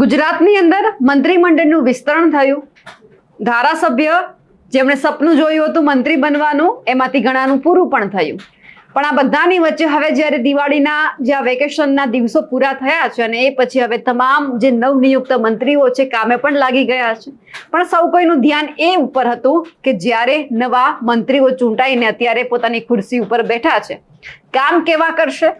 ગુજરાતની અંદર મંત્રીમંડળનું વિસ્તરણ થયું. ધારાસભ્ય જેમણે સપનું જોયું હતું મંત્રી બનવાનું, એમાંથી ઘણાનું પૂરું પણ થયું. પણ આ બધાની વચ્ચે હવે જ્યારે દિવાળીના જે વેકેશનના દિવસો પૂરા થયા છે અને એ પછી હવે તમામ જે નવનિયુક્ત મંત્રીઓ છે કામે પણ લાગી ગયા છે. પણ સૌ કોઈનું ધ્યાન એ ઉપર હતું કે જ્યારે નવા મંત્રીઓ ચૂંટાઈને અત્યારે પોતાની ખુરશી ઉપર બેઠા છે, કામ કેવા કરશે,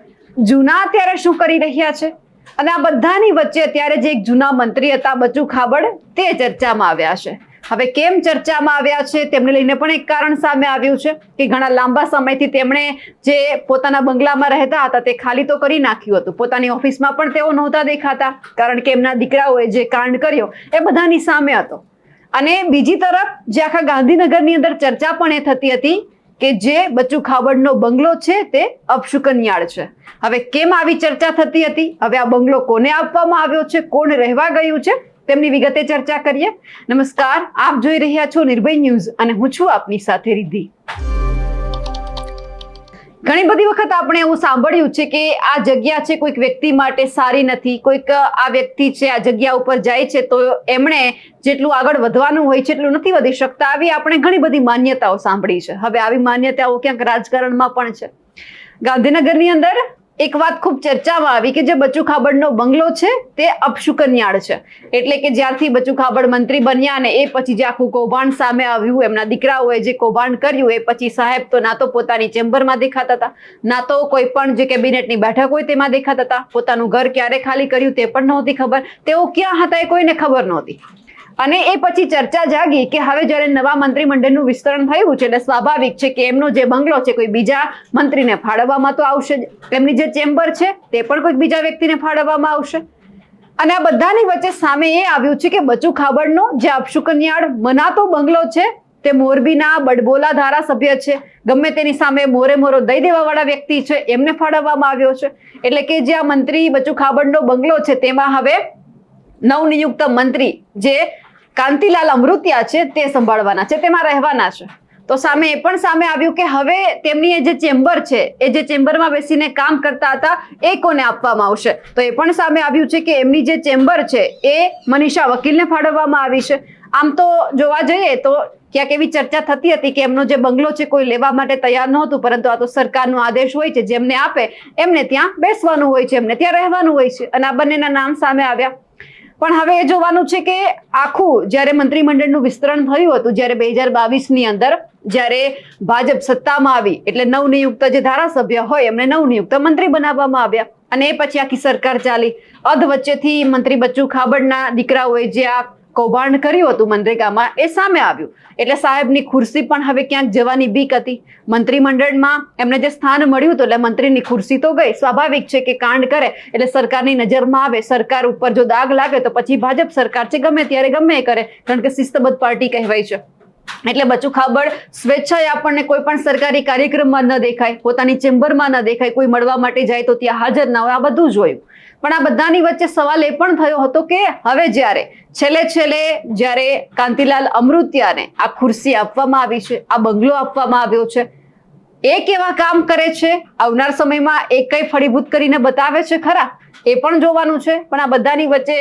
જૂના અત્યારે શું કરી રહ્યા છે. અને આ બધાની વચ્ચે અત્યારે જે એક જૂના મંત્રી હતા બચુ ખાબડ, તે ચર્ચામાં આવ્યા છે. હવે કેમ ચર્ચામાં આવ્યા છે તેમને લઈને પણ એક કારણ સામે આવ્યું છે કે ઘણા લાંબા સમયથી તેમણે જે પોતાના બંગલામાં રહેતા હતા તે ખાલી તો કરી નાખ્યું હતું. પોતાની ઓફિસમાં પણ તેઓ નહોતા દેખાતા, કારણ કે એમના દીકરાઓએ જે કાંડ કર્યો એ બધાની સામે હતો. અને બીજી તરફ જે આખા ગાંધીનગરની અંદર ચર્ચા પણ એ થતી હતી કે જે બચુ ખાબડનો બંગલો છે તે અપશુકનિયાળ છે. હવે કેમ આવી ચર્ચા થતી હતી, હવે આ બંગલો કોને આપવામાં આવ્યો છે, કોણ રહેવા ગયું છે, તેમની વિગતે ચર્ચા કરીએ. નમસ્કાર, આપ જોઈ રહ્યા છો નિર્ભય ન્યૂઝ અને હું છું આપની સાથે રિદ્ધિ. ઘણી બધી વખત આપણે એવું સાંભળ્યું છે કે આ જગ્યા છે કોઈક વ્યક્તિ માટે સારી નથી, કોઈક આ વ્યક્તિ છે આ જગ્યા ઉપર જાય છે તો એમણે જેટલું આગળ વધવાનું હોય છે એટલું નથી વધી શકતા. આવી આપણે ઘણી બધી માન્યતાઓ સાંભળી છે. હવે આવી માન્યતાઓ ક્યાંક રાજકારણમાં પણ છે. ગાંધીનગરની અંદર એક વાત ખૂબ ચર્ચામાં આવી કે જે બચુ ખાબડનો બંગલો છે તે અપશુકનિયાળ છે. એટલે કે જ્યારથી બચુ ખાબડ મંત્રી બન્યા અને એ પછી જે આખું કૌભાંડ સામે આવ્યું, એમના દીકરાઓએ જે કૌભાંડ કર્યું, એ પછી સાહેબ તો ના તો પોતાની ચેમ્બરમાં દેખાતા હતા, ના તો કોઈ પણ જે કેબિનેટની બેઠક હોય તેમાં દેખાતા હતા. પોતાનું ઘર ક્યારે ખાલી કર્યું તે પણ નહોતી ખબર, તેઓ ક્યાં હતા એ કોઈને ખબર નહોતી. અને એ પછી ચર્ચા જાગી કે હવે જ્યારે નવા મંત્રીમંડળનું વિસ્તરણ થયું છે એટલે સ્વાભાવિક છે કે એમનો જે બંગલો છે કોઈ બીજા મંત્રીને ફાળવવામાં તો આવશે જ. તેમની જે ચેમ્બર છે તે પણ કોઈક બીજા વ્યક્તિને ફાળવવામાં આવશે. અને આ બધાની વચ્ચે સામે એ આવ્યું છે કે બચુ ખાબડનો જે અપશુકનિયાળ મનાતો બંગલો છે તે મોરબીના બડબોલા ધારાસભ્ય છે, ગમે તેની સામે મોરે મોરો દઈ દેવા વાળા વ્યક્તિ છે, એમને ફાળવવામાં આવ્યો છે. એટલે કે જે આ મંત્રી બચુ ખાબડનો બંગલો છે તેમાં હવે નવનિયુક્ત મંત્રી જે કાંતિલાલ અમૃતિયા છે તે સંભાળવાના છે, તેમાં રહેવાના છે. તો સામે એ પણ સામે આવ્યું કે હવે તેમની જે ચેમ્બર છે, એ જે ચેમ્બરમાં બેસીને કામ કરતા હતા એ કોને આપવામાં આવશે. તો એ પણ સામે આવ્યું છે કે એમની જે ચેમ્બર છે એ મનીષા વકીલને ફાળવવામાં આવી છે. આમ તો જોવા જઈએ તો ક્યાંક એવી ચર્ચા થતી હતી કે એમનો જે બંગલો છે કોઈ લેવા માટે તૈયાર નહોતું, પરંતુ આ તો સરકારનો આદેશ હોય છે, જેમને આપે એમને ત્યાં બેસવાનું હોય છે, એમને ત્યાં રહેવાનું હોય છે. અને આ બંનેના નામ સામે આવ્યા. પણ હવે એ જોવાનું છે કે આખું જ્યારે મંત્રીમંડળનું વિસ્તરણ થયું હતું, જ્યારે 2022ની અંદર જ્યારે ભાજપ સત્તામાં આવી એટલે નવનિયુક્ત જે ધારાસભ્ય હોય એમને નવનિયુક્ત મંત્રી બનાવવામાં આવ્યા. અને એ પછી આખી સરકાર ચાલી. અધ વચ્ચેથી મંત્રી બચુ ખાબડના દીકરાઓએ જે આ કૌભાંડ કર્યું હતું મનરેગામાં એ સામે આવ્યું. એટલે સાહેબની ખુરશી પણ હવે ક્યાંક જવાની બીક હતી. મંત્રીમંડળમાં એમને જે સ્થાન મળ્યું હતું એટલે મંત્રીની ખુરશી તો ગઈ. સ્વાભાવિક છે કે કાંડ કરે એટલે સરકારની નજરમાં આવે, સરકાર ઉપર જો દાગ લાગે તો પછી ભાજપ સરકાર છે ગમે ત્યારે ગમે એ કરે, કારણ કે શિસ્તબદ્ધ પાર્ટી કહેવાય છે. એટલે બચુ ખાબડ સ્વેચ્છાએ આપણને કોઈ પણ સરકારી કાર્યક્રમમાં ન દેખાય, પોતાની ચેમ્બરમાં ન દેખાય, કોઈ મળવા માટે જાય તો ત્યાં હાજર ના હોય, આ બધું જોયું. પણ આ બધાની વચ્ચે સવાલ એ પણ થયો હતો કે હવે જ્યારે છેલ્લે જ્યારે કાંતિલાલ અમૃતિયાને આ ખુરશી આપવામાં આવી છે, આ બંગલો આપવામાં આવ્યો છે, એ કેવા કામ કરે છે, આવનાર સમયમાં એ કઈ ફળીભૂત કરીને બતાવે છે ખરા, એ પણ જોવાનું છે. પણ આ બધાની વચ્ચે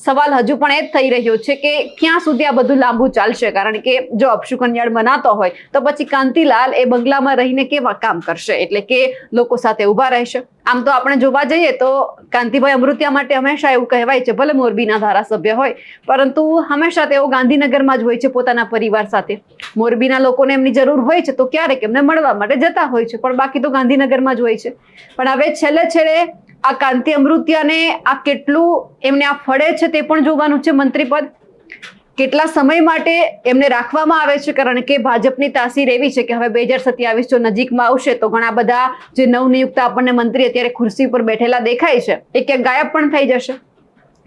સવાલ હજુ પણ એ જ થઈ રહ્યો છે કે ક્યાં સુધી આ બધું લાંબુ ચાલશે. કારણ કે જો અપશુકનિયાળ મનાતો હોય તો પછી કાંતિલાલ એ બંગલામાં રહીને કેવા કામ કરશે, એટલે કે લોકો સાથે ઉભા રહેશે. આમ તો આપણે જોવા જઈએ તો કાંતિભાઈ અમૃતિયા માટે હંમેશા એવું કહેવાય છે, ભલે મોરબીના ધારાસભ્ય હોય પરંતુ હંમેશા તેઓ ગાંધીનગરમાં જ હોય છે પોતાના પરિવાર સાથે. મોરબીના લોકોને એમની જરૂર હોય છે તો ક્યારેક એમને મળવા માટે જતા હોય છે, પણ બાકી તો ગાંધીનગરમાં જ હોય છે. પણ હવે છેલ્લે આ કાંતિ અમૃતિયાને આ કેટલું એમને આ ફળે છે તે પણ જોવાનું છે. મંત્રીપદ કેટલા સમય માટે એમને રાખવામાં આવે છે, કારણ કે ભાજપની તાસીર એવી છે કે હવે 2027 જો નજીકમાં આવશે તો ઘણા બધા જે નવનિયુક્ત આપણને મંત્રી અત્યારે ખુરશી પર બેઠેલા દેખાય છે એ ક્યાંક ગાયબ પણ થઈ જશે.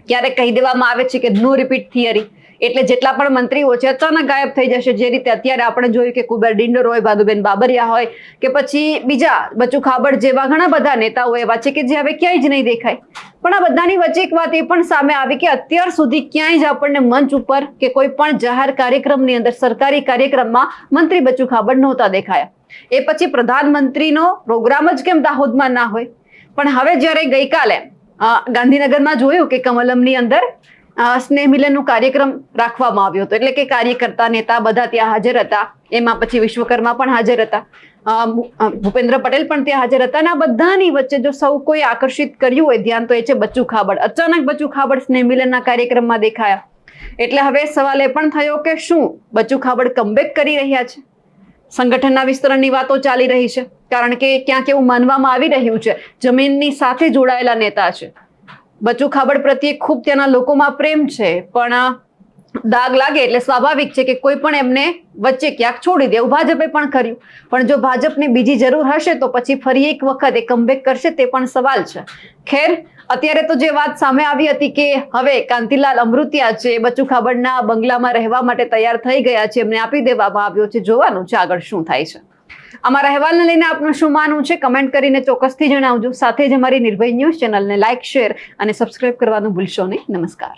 ક્યારેક કહી દેવામાં આવે છે કે નો રિપીટ થિયરી, એટલે જેટલા પણ મંત્રીઓ છે અચાનક ગાયબ થઈ જશે. જે રીતે અત્યારે આપણે જોયું કે કુબેર ડિંડોર હોય, ભાદુબેન બાબરિયા હોય કે પછી બીજા બચુ ખાબડ જેવા ઘણા બધા નેતાઓ એવા છે કે જે હવે ક્યાંય જ નહીં દેખાય. પણ આ બધાની વચ્ચે એક વાત એ પણ સામે આવી કે અત્યાર સુધી ક્યાંય જ આપણને મંચ ઉપર કે કોઈ પણ જાહેર કાર્યક્રમની અંદર, સરકારી કાર્યક્રમમાં મંત્રી બચુ ખાબડ નહોતા દેખાયા. એ પછી પ્રધાનમંત્રીનો પ્રોગ્રામ જ કેમ દાહોદમાં ના હોય. પણ હવે જ્યારે ગઈકાલે ગાંધીનગરમાં જોયું કે કમલમની અંદર સ્નેહ મિલનનું કાર્યક્રમ રાખવામાં આવ્યો હતો, એટલે કે કાર્યકર્તા નેતા બધા ત્યાં હાજર હતા. એમાં પછી વિશ્વકર્મા પણ હાજર હતા, ભૂપેન્દ્ર પટેલ પણ ત્યાં હાજર હતા. અને આ બધાની વચ્ચે જો સૌ કોઈ આકર્ષિત કર્યું હોય ધ્યાન તો એ છે બચ્ચુ ખાબડ. અચાનક બચ્ચુ ખાબડ સ્નેહ મિલનના કાર્યક્રમમાં દેખાયા. એટલે હવે સવાલ એ પણ થયો કે શું બચ્ચુ ખાબડ કમબેક કરી રહ્યા છે? સંગઠનના વિસ્તરણની વાતો ચાલી રહી છે, કારણ કે ક્યાંક એવું માનવામાં આવી રહ્યું છે જમીનની સાથે જોડાયેલા નેતા છે. બચ્ચુ ખાબડ પ્રત્યે ખૂબ ત્યાંના લોકોમાં પ્રેમ છે, પણ દાગ લાગે એટલે સ્વાભાવિક છે કે કોઈ પણ એમને વચ્ચે ક્યાંક છોડી દે. એવું ભાજપે પણ કર્યું. પણ જો ભાજપને બીજી જરૂર હશે તો પછી ફરી એક વખત એ કમબેક કરશે, તે પણ સવાલ છે. ખેર, અત્યારે તો જે વાત સામે આવી હતી કે હવે કાંતિલાલ અમૃતિયા છે બચ્ચુ ખાબડના બંગલામાં રહેવા માટે તૈયાર થઈ ગયા છે, એમને આપી દેવામાં આવ્યો છે. જોવાનું છે આગળ શું થાય છે. અમારા અહેવાલને લઈને આપનું શું માનવું છે કમેન્ટ કરીને ચોક્કસથી જણાવજો. સાથે જ અમારી નિર્ભય ન્યૂઝ ચેનલને લાઇક, શેર અને સબસ્ક્રાઇબ કરવાનું ભૂલશો નહીં. નમસ્કાર.